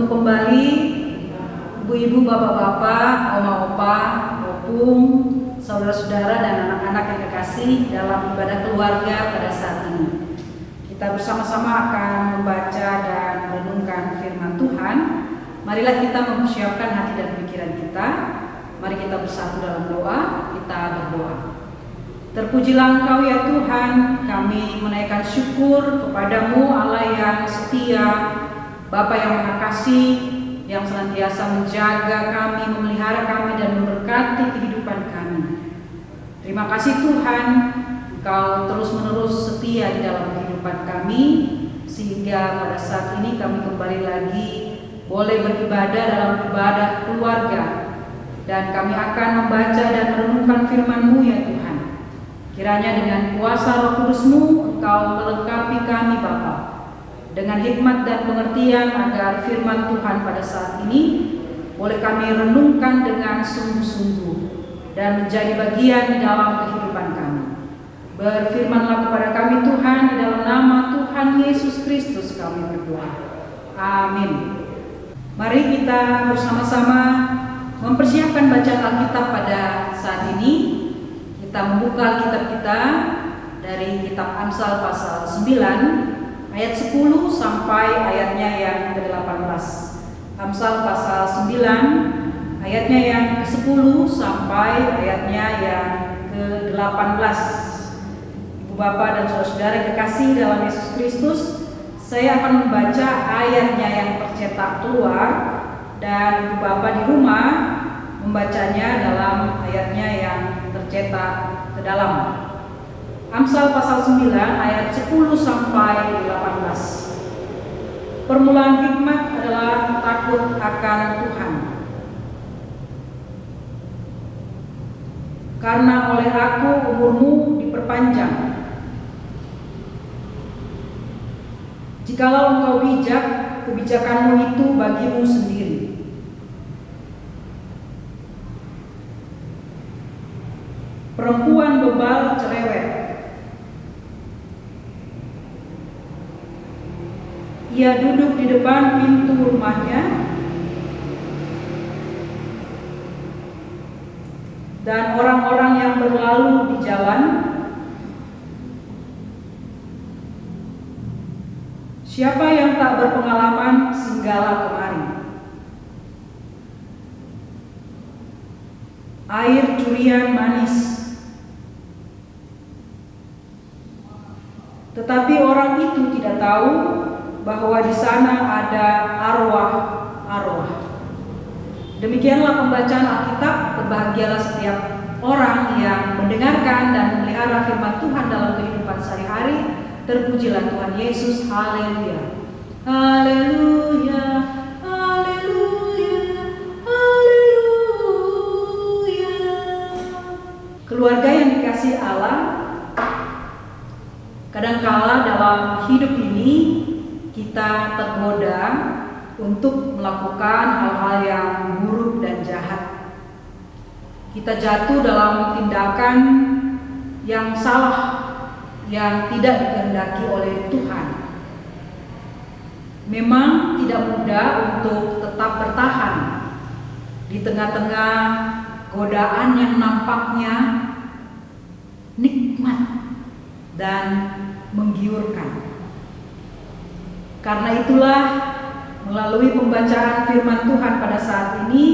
bertemu kembali ibu-ibu, bapak-bapak, oma-opa, opung, saudara-saudara dan anak-anak yang kekasih dalam ibadah keluarga pada saat ini. Kita bersama-sama akan membaca dan merenungkan firman Tuhan. Marilah kita mempersiapkan hati dan pikiran kita. Mari kita bersatu dalam doa. Kita berdoa. Terpujilah Engkau ya Tuhan, kami menaikkan syukur kepadamu Allah yang setia, Bapa yang Maha Kasih, yang senantiasa menjaga kami, memelihara kami dan memberkati kehidupan kami. Terima kasih Tuhan, Engkau terus-menerus setia di dalam kehidupan kami, sehingga pada saat ini kami kembali lagi boleh beribadah dalam ibadah keluarga, dan kami akan membaca dan merenungkan firman-Mu ya Tuhan. Kiranya dengan kuasa Roh Kudus-Mu Engkau melengkapi kami Bapa dengan hikmat dan pengertian, agar firman Tuhan pada saat ini boleh kami renungkan dengan sungguh-sungguh dan menjadi bagian di dalam kehidupan kami. Berfirmanlah kepada kami Tuhan, di dalam nama Tuhan Yesus Kristus kami berdoa. Amin. Mari kita bersama-sama mempersiapkan bacaan Alkitab pada saat ini. Kita membuka Alkitab kita dari kitab Amsal pasal 9 ayat 10 sampai ayatnya yang ke-18. Amsal pasal 9 ayatnya yang ke-10 sampai ayatnya yang ke-18. Ibu bapak dan saudara-saudara yang kekasih dalam Yesus Kristus, saya akan membaca ayatnya yang tercetak keluar, dan ibu bapak di rumah membacanya dalam ayatnya yang tercetak ke dalam. Amsal pasal 9 ayat 10 sampai 18. Permulaan hikmat adalah takut akan Tuhan. Karena oleh aku umurmu diperpanjang. Jikalau engkau bijak, kebijakanmu itu bagimu sendiri. Perempuan bebal cerewet. Ia duduk di depan pintu rumahnya, dan orang-orang yang berlalu di jalan, siapa yang tak berpengalaman singgahlah kemari. Air curian manis, tetapi orang itu tidak tahu bahwa di sana ada arwah-arwah. Demikianlah pembacaan Alkitab. Berbahagialah setiap orang yang mendengarkan dan memelihara firman Tuhan dalam kehidupan sehari-hari. Terpujilah Tuhan Yesus. Haleluya. Haleluya. Haleluya. Haleluya. Keluarga yang dikasihi Allah, kadangkala dalam hidup ini kita tergoda untuk melakukan hal-hal yang buruk dan jahat. Kita jatuh dalam tindakan yang salah, yang tidak dikehendaki oleh Tuhan. Memang tidak mudah untuk tetap bertahan di tengah-tengah godaan yang nampaknya nikmat dan menggiurkan. Karena itulah, melalui pembacaan firman Tuhan pada saat ini,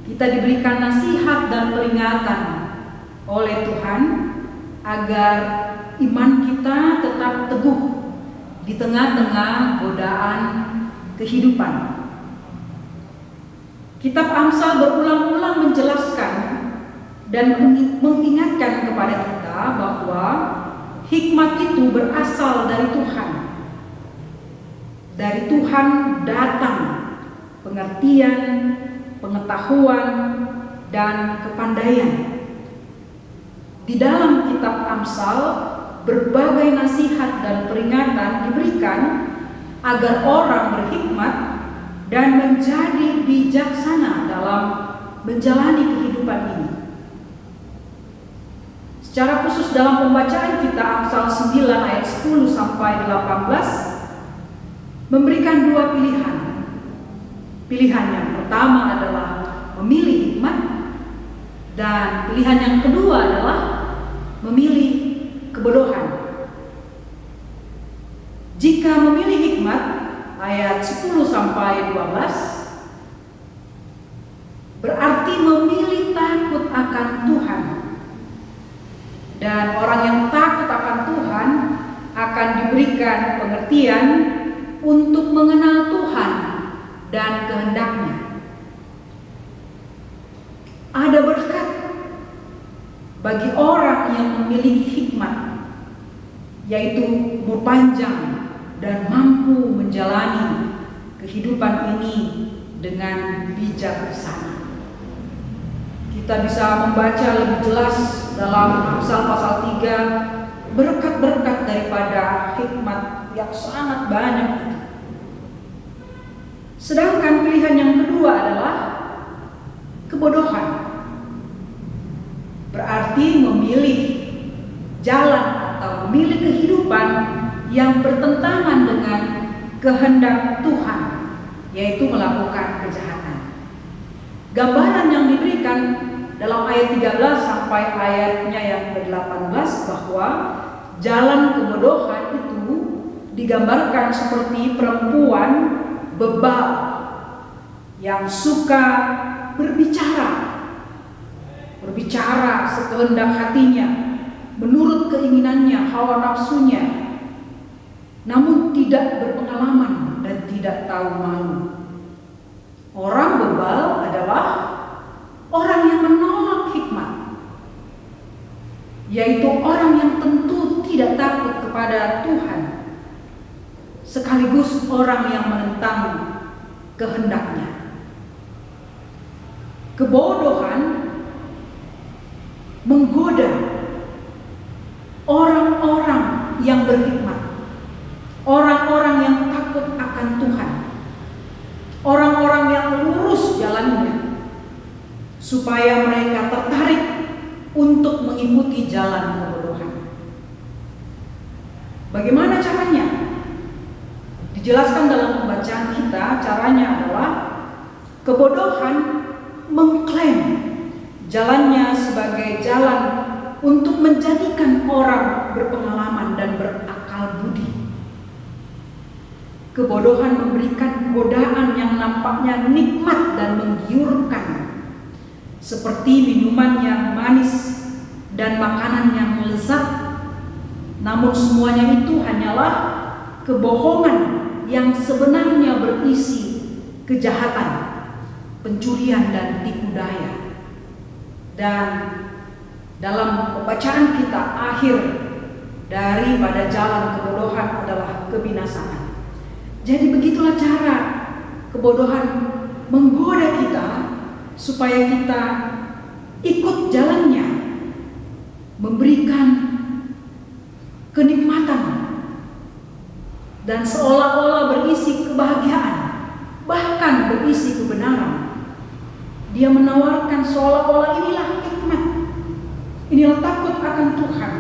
kita diberikan nasihat dan peringatan oleh Tuhan agar iman kita tetap teguh di tengah-tengah godaan kehidupan. Kitab Amsal berulang-ulang menjelaskan dan mengingatkan kepada kita bahwa hikmat itu berasal dari Tuhan. Dari Tuhan datang pengertian, pengetahuan, dan kepandaian. Di dalam kitab Amsal, berbagai nasihat dan peringatan diberikan agar orang berhikmat dan menjadi bijaksana dalam menjalani kehidupan ini. Secara khusus dalam pembacaan kita Amsal 9 ayat 10 sampai 18 memberikan dua pilihan. Pilihan yang pertama adalah memilih hikmat, dan pilihan yang kedua adalah memilih kebodohan. Jika memilih hikmat, ayat 10 sampai 12, berarti memilih takut akan Tuhan. Dan orang yang takut akan Tuhan akan diberikan pengertian untuk mengenal Tuhan dan kehendaknya. Ada berkat bagi orang yang memiliki hikmat, yaitu umur panjang dan mampu menjalani kehidupan ini dengan bijaksana. Kita bisa membaca lebih jelas dalam Amsal pasal 3 berkat-berkat daripada hikmat yang sangat banyak. Sedangkan pilihan yang kedua adalah kebodohan. Berarti memilih jalan atau memilih kehidupan yang bertentangan dengan kehendak Tuhan, yaitu melakukan kejahatan. Gambaran yang diberikan dalam ayat 13 sampai ayatnya yang ke-18 bahwa jalan kebodohan itu digambarkan seperti perempuan bebal yang suka berbicara sekehendak hatinya, menurut keinginannya, hawa nafsunya, namun tidak berpengalaman dan tidak tahu malu. Orang bebal adalah orang yang menolak hikmat, yaitu orang yang tentu tidak takut kepada Tuhan, sekaligus orang yang menentang kehendaknya. Kebodohan menggoda orang-orang yang berhikmat, orang-orang yang takut akan Tuhan, orang-orang yang lurus jalannya, supaya mereka tertarik untuk mengikuti jalan kebodohan. Bagaimana caranya? Dijelaskan dalam pembacaan kita. Caranya adalah kebodohan mengklaim jalannya sebagai jalan untuk menjadikan orang berpengalaman dan berakal budi. Kebodohan memberikan godaan yang nampaknya nikmat dan menggiurkan, seperti minuman yang manis dan makanan yang lezat. Namun semuanya itu hanyalah kebohongan yang sebenarnya berisi kejahatan, pencurian dan tipu daya. Dan dalam pembacaan kita, akhir daripada jalan kebodohan adalah kebinasaan. Jadi begitulah cara kebodohan menggoda kita supaya kita ikut jalannya, memberikan kenikmatan dan seolah-olah berisi kebahagiaan, bahkan berisi kebenaran. Dia menawarkan seolah-olah inilah hikmat, inilah takut akan Tuhan,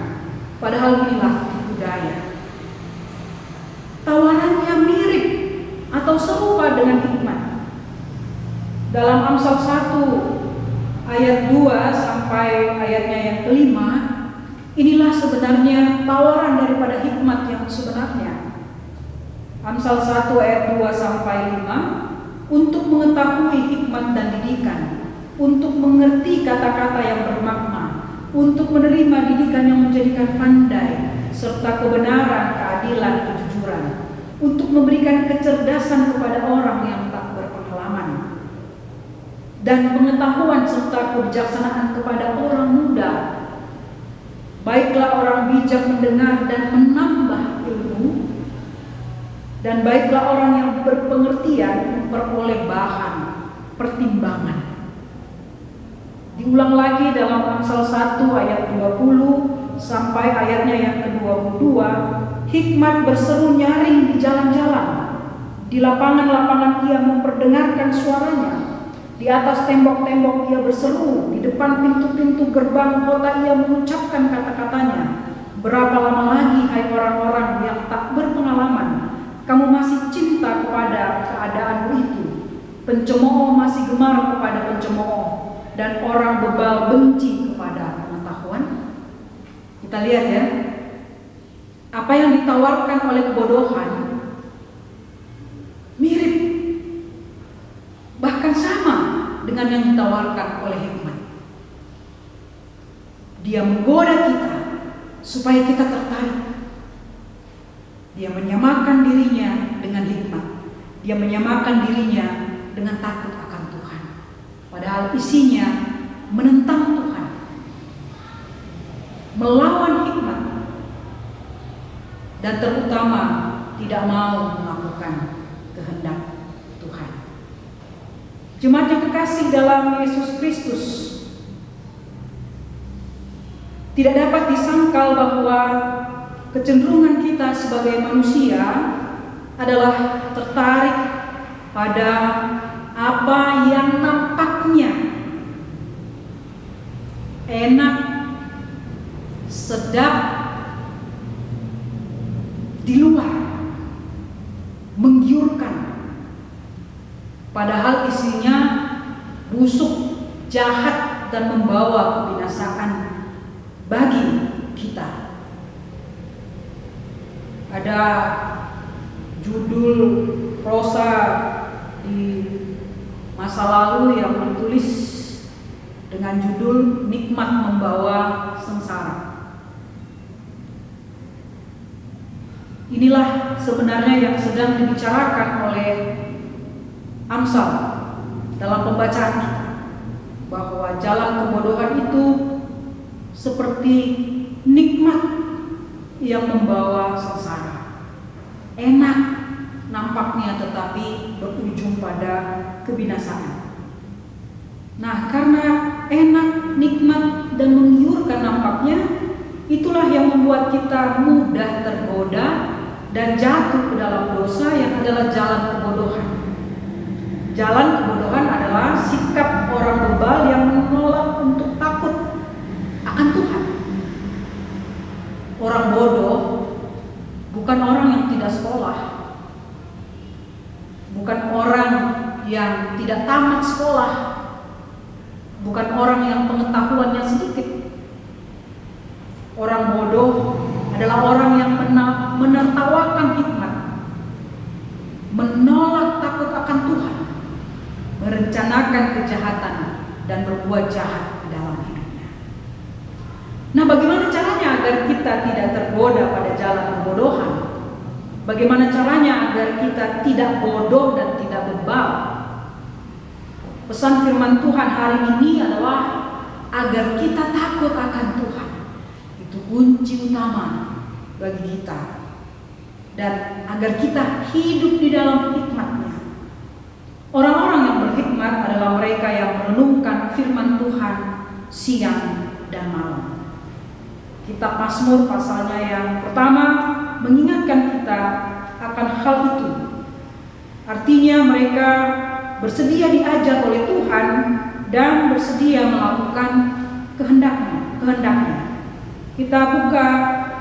padahal inilah tipu daya. Tawarannya mirip atau serupa dengan hikmat. Dalam Amsal 1 ayat 2 sampai ayatnya yang ke-5, inilah sebenarnya tawaran daripada hikmat yang sebenarnya. Amsal 1 ayat 2 sampai 5, untuk mengetahui hikmat dan didikan, untuk mengerti kata-kata yang bermakna, untuk menerima didikan yang menjadikan pandai, serta kebenaran, keadilan, kejujuran, untuk memberikan kecerdasan kepada orang yang tak berpengalaman, dan pengetahuan serta kebijaksanaan kepada orang muda. Baiklah orang bijak mendengar dan menambah ilmu, dan baiklah orang yang berpengertian memperoleh bahan pertimbangan. Diulang lagi dalam Amsal 1 ayat 20 sampai ayatnya yang ke-22, hikmat berseru nyaring di jalan-jalan, di lapangan-lapangan ia memperdengarkan suaranya, di atas tembok-tembok ia berseru, di depan pintu-pintu gerbang kota ia mengucapkan kata-katanya. Berapa lama lagi, hai orang-orang yang tak berpengalaman, kamu masih cinta kepada keadaanmu itu? Pencemooh masih gemar kepada pencemooh, dan orang bebal benci kepada pengetahuan. Kita lihat ya, apa yang ditawarkan oleh kebodohan mirip, bahkan sama dengan yang ditawarkan oleh hikmat. Dia menggoda kita supaya kita tertarik. Dia menyamakan dirinya dengan hikmat. Dia menyamakan dirinya dengan takut akan Tuhan. Padahal isinya menentang Tuhan, melawan hikmat, dan terutama tidak mau melakukan kehendak Tuhan. Jemaat yang kekasih dalam Yesus Kristus, tidak dapat disangkal bahwa kecenderungan kita sebagai manusia adalah tertarik pada apa yang nampaknya enak, sedap di luar, menggiurkan, padahal isinya busuk, jahat, dan membawa kebinasaan bagi kita. Ada judul prosa di masa lalu yang ditulis dengan judul Nikmat Membawa Sengsara. Inilah sebenarnya yang sedang dibicarakan oleh Amsal dalam pembacaan kita, bahwa jalan kebodohan itu seperti nikmat yang membawa sengsara. Enak nampaknya, tetapi berujung pada kebinasaan. Nah, karena enak, nikmat, dan menggiurkan nampaknya, itulah yang membuat kita mudah tergoda dan jatuh ke dalam dosa yang adalah jalan kebodohan. Jalan kebodohan adalah sikap orang bebal yang menolak untuk takut akan Tuhan. Orang bodoh bukan orang yang tidak sekolah, bukan orang yang tidak tamat sekolah, bukan orang yang pengetahuannya sedikit. Orang bodoh adalah orang yang menertawakan hikmat, menolak takut akan Tuhan, merencanakan kejahatan, dan berbuat jahat dalam hidupnya. Nah, bagaimana caranya agar kita tidak tergoda pada jalan kebodohan? Bagaimana caranya agar kita tidak bodoh dan tidak bebal? Pesan firman Tuhan hari ini adalah agar kita takut akan Tuhan. Itu kunci utama bagi kita, dan agar kita hidup di dalam hikmat-Nya. Orang-orang yang berhikmat adalah mereka yang merenungkan firman Tuhan siang dan malam. Kitab Mazmur pasalnya yang pertama mengingatkan kita akan hal itu. Artinya mereka bersedia diajar oleh Tuhan dan bersedia melakukan kehendaknya. Kita buka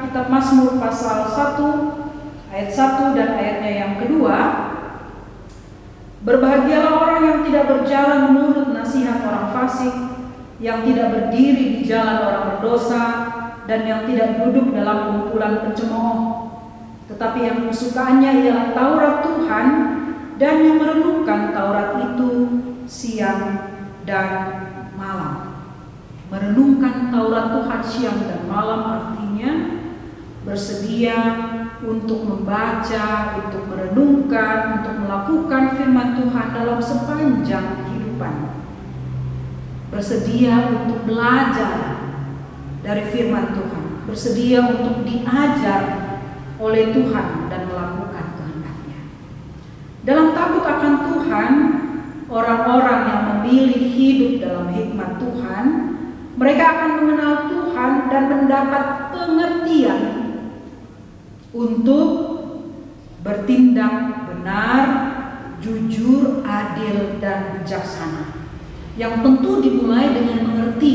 kitab Mazmur pasal 1 ayat 1 dan ayatnya yang kedua. Berbahagialah orang yang tidak berjalan menurut nasihat orang fasik, yang tidak berdiri di jalan orang berdosa, dan yang tidak duduk dalam kumpulan pencemooh, tetapi yang kesukaannya ialah Taurat Tuhan, dan yang merenungkan Taurat itu siang dan malam. Merenungkan Taurat Tuhan siang dan malam artinya bersedia untuk membaca, untuk merenungkan, untuk melakukan firman Tuhan dalam sepanjang kehidupan. Bersedia untuk belajar dari firman Tuhan, bersedia untuk diajar oleh Tuhan dan melakukan kehendak-Nya. Dalam takut akan Tuhan, orang-orang yang memilih hidup dalam hikmat Tuhan, mereka akan mengenal Tuhan dan mendapat pengertian untuk bertindak benar, jujur, adil, dan bijaksana. Yang tentu dimulai dengan mengerti,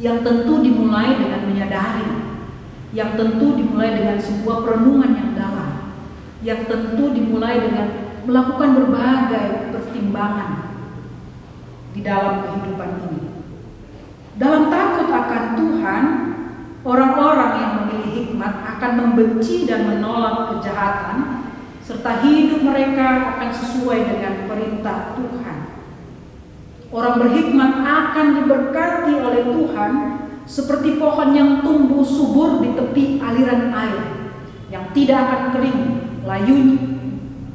yang tentu dimulai dengan menyadari, yang tentu dimulai dengan sebuah perenungan yang dalam, yang tentu dimulai dengan melakukan berbagai pertimbangan pertimbangan di dalam kehidupan ini. Dalam takut akan Tuhan, orang-orang yang memilih hikmat akan membenci dan menolak kejahatan, serta hidup mereka akan sesuai dengan perintah Tuhan. Orang berhikmat akan diberkati oleh Tuhan seperti pohon yang tumbuh subur di tepi aliran air, yang tidak akan kering,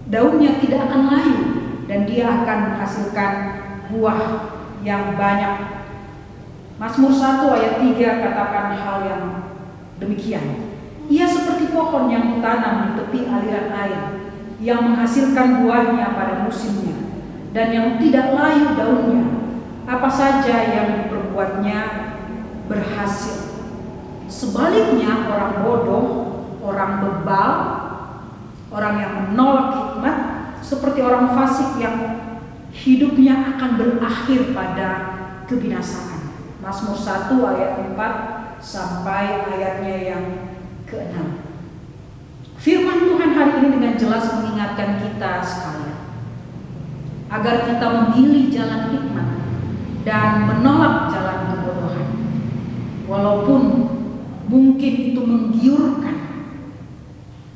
daunnya tidak akan layu, dan dia akan menghasilkan buah yang banyak. Mazmur 1 ayat 3 katakan hal yang demikian. Ia seperti pohon yang ditanam di tepi aliran air, yang menghasilkan buahnya pada musimnya, dan yang tidak layu daunnya. Apa saja yang diperbuatnya berhasil. Sebaliknya orang bodoh, orang bebal, orang yang menolak hikmat, seperti orang fasik yang hidupnya akan berakhir pada kebinasaan. Mazmur 1 ayat 4 sampai ayatnya yang ke-6. Firman Tuhan hari ini dengan jelas mengingatkan kita sekalian agar kita memilih jalan hikmat dan menolak jalan kebodohan. Walaupun mungkin itu menggiurkan,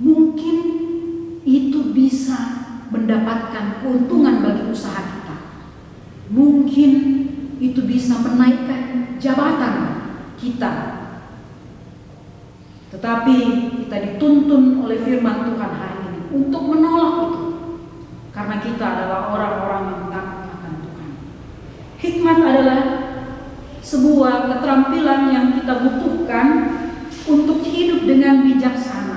mungkin itu bisa mendapatkan keuntungan bagi usaha kita, mungkin itu bisa menaikkan jabatan kita, tetapi kita dituntun oleh firman Tuhan hari ini untuk menolak itu, karena kita adalah orang-orang yang takut akan Tuhan. Hikmat adalah sebuah keterampilan yang kita butuhkan untuk hidup dengan bijaksana.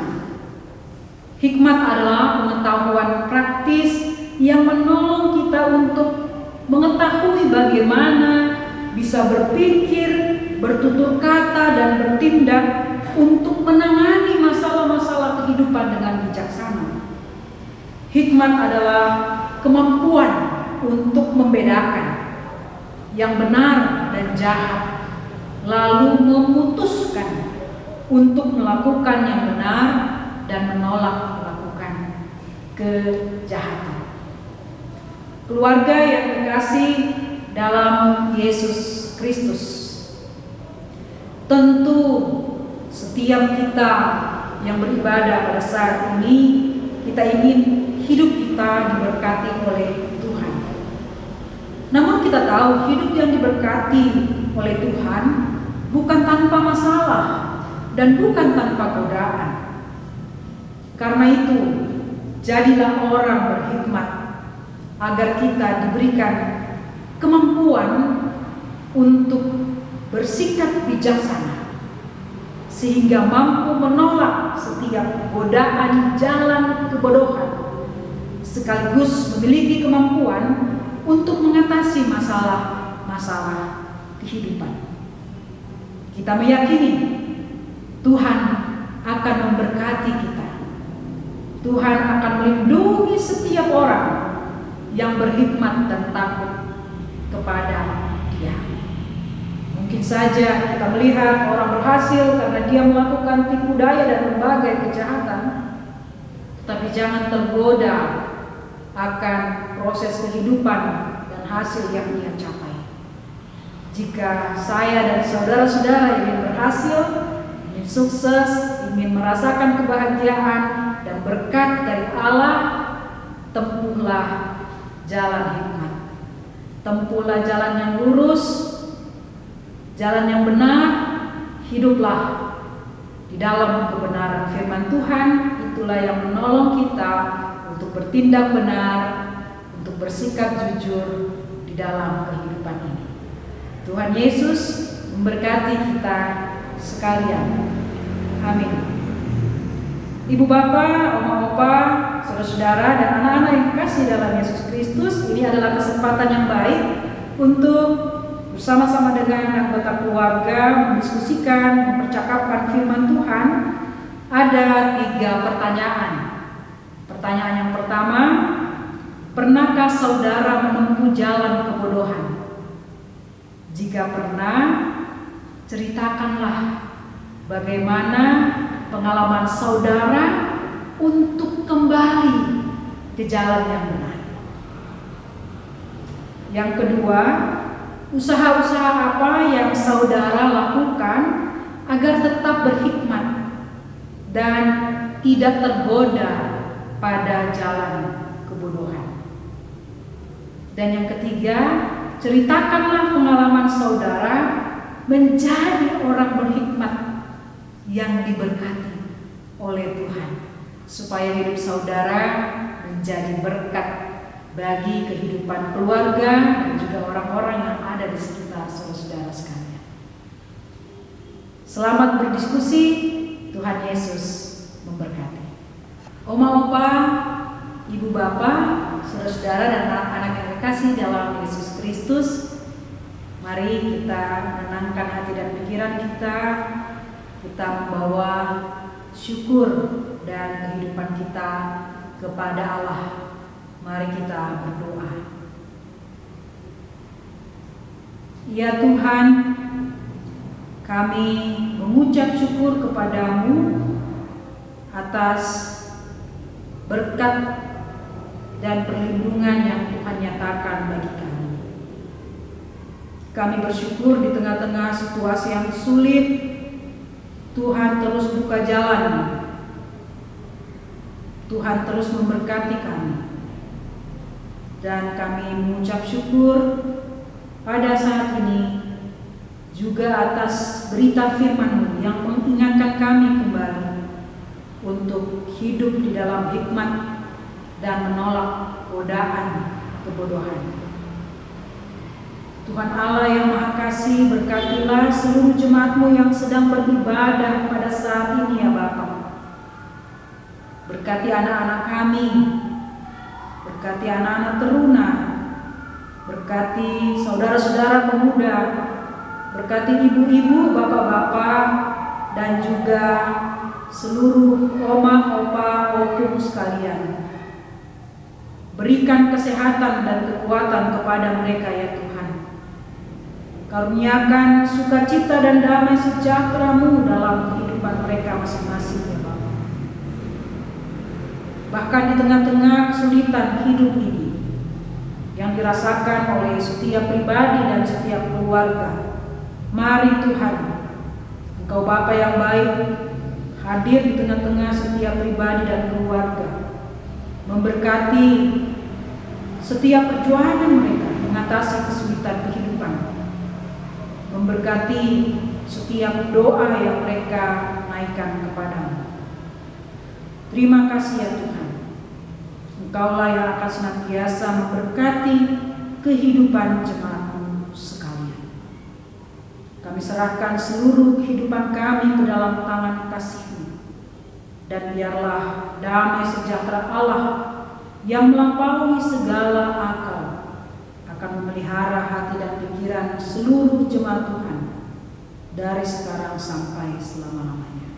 Hikmat adalah pengetahuan praktis yang menolong kita untuk mengetahui bagaimana bisa berpikir, bertutur kata, dan bertindak untuk menangani masalah-masalah kehidupan dengan bijaksana. Hikmat adalah kemampuan untuk membedakan yang benar dan jahat, lalu memutuskan untuk melakukan yang benar dan menolak melakukan kejahatan. Keluarga yang dikasih dalam Yesus Kristus, tentu setiap kita yang beribadah pada saat ini, kita ingin hidup kita diberkati oleh Tuhan. Namun kita tahu hidup yang diberkati oleh Tuhan bukan tanpa masalah dan bukan tanpa godaan. Karena itu, jadilah orang berhikmat agar kita diberikan kemampuan untuk bersikap bijaksana, sehingga mampu menolak setiap godaan jalan kebodohan, sekaligus memiliki kemampuan untuk mengatasi masalah-masalah kehidupan. Kita meyakini Tuhan akan memberkati kita. Tuhan akan melindungi setiap orang yang berhikmat dan takut kepada Dia. Mungkin saja kita melihat orang berhasil karena dia melakukan tipu daya dan berbagai kejahatan, tapi jangan tergoda akan proses kehidupan dan hasil yang dia capai. Jika saya dan saudara-saudara ingin berhasil, ingin sukses, ingin merasakan kebahagiaan dan berkat dari Allah, tempuhlah jalan hikmat. Tempuhlah jalan yang lurus, jalan yang benar, hiduplah di dalam kebenaran firman Tuhan. Itulah yang menolong kita untuk bertindak benar, untuk bersikap jujur di dalam kehidupan ini. Tuhan Yesus memberkati kita sekalian. Amin. Ibu bapak, oma opa, saudara-saudara, dan anak-anak yang dikasihi dalam Yesus Kristus, ini adalah kesempatan yang baik untuk bersama-sama dengan anggota keluarga mendiskusikan, mempercakapkan firman Tuhan. Ada 3 pertanyaan. Pertanyaan yang pertama, pernahkah saudara menempuh jalan kebodohan? Jika pernah, ceritakanlah bagaimana pengalaman saudara untuk kembali ke jalan yang benar. Yang kedua, usaha-usaha apa yang saudara lakukan agar tetap berhikmat dan tidak tergoda pada jalan kebodohan. Dan yang ketiga, ceritakanlah pengalaman saudara menjadi orang berhikmat yang diberkati oleh Tuhan, supaya hidup saudara menjadi berkat bagi kehidupan keluarga dan juga orang-orang yang ada di sekitar saudara-saudara sekalian. Selamat berdiskusi, Tuhan Yesus memberkati. Oma, opa, ibu, bapak, saudara-saudara dan anak-anak yang terkasih dalam Yesus Kristus, mari kita menenangkan hati dan pikiran kita membawa syukur dan kehidupan kita kepada Allah. Mari kita berdoa. Ya Tuhan, kami mengucap syukur kepadamu atas berkat dan perlindungan yang Tuhan nyatakan bagi kami. Kami bersyukur di tengah-tengah situasi yang sulit, Tuhan terus buka jalan. Tuhan terus memberkati kami. Dan kami mengucap syukur pada saat ini juga atas berita firman-Mu yang mengingatkan kami kembali untuk hidup di dalam hikmat dan menolak godaan kebodohan. Tuhan Allah yang Maha Kasih, berkatilah seluruh jemaat-Mu yang sedang beribadah pada saat ini ya Bapa. Berkati anak-anak kami, berkati anak-anak teruna, berkati saudara-saudara pemuda, berkati ibu-ibu, bapak-bapak, dan juga seluruh oma, opa, opung sekalian. Berikan kesehatan dan kekuatan kepada mereka ya Tuhan. Karuniakan sukacita dan damai sejahtera-Mu dalam kehidupan mereka masing-masing ya Bapa. Bahkan di tengah-tengah kesulitan hidup ini yang dirasakan oleh setiap pribadi dan setiap keluarga, mari Tuhan, Engkau Bapa yang baik, hadir di tengah-tengah setiap pribadi dan keluarga, memberkati setiap perjuangan mereka mengatasi kesulitan kehidupan, memberkati setiap doa yang mereka naikkan kepadamu. Terima kasih ya Tuhan, Engkaulah yang akan senantiasa memberkati kehidupan jemaat-Mu sekalian. Kami serahkan seluruh kehidupan kami ke dalam tangan kasih-Mu, dan biarlah damai sejahtera Allah yang melampaui segala akal akan memelihara hati dan pikiran seluruh jemaat Tuhan dari sekarang sampai selama-lamanya.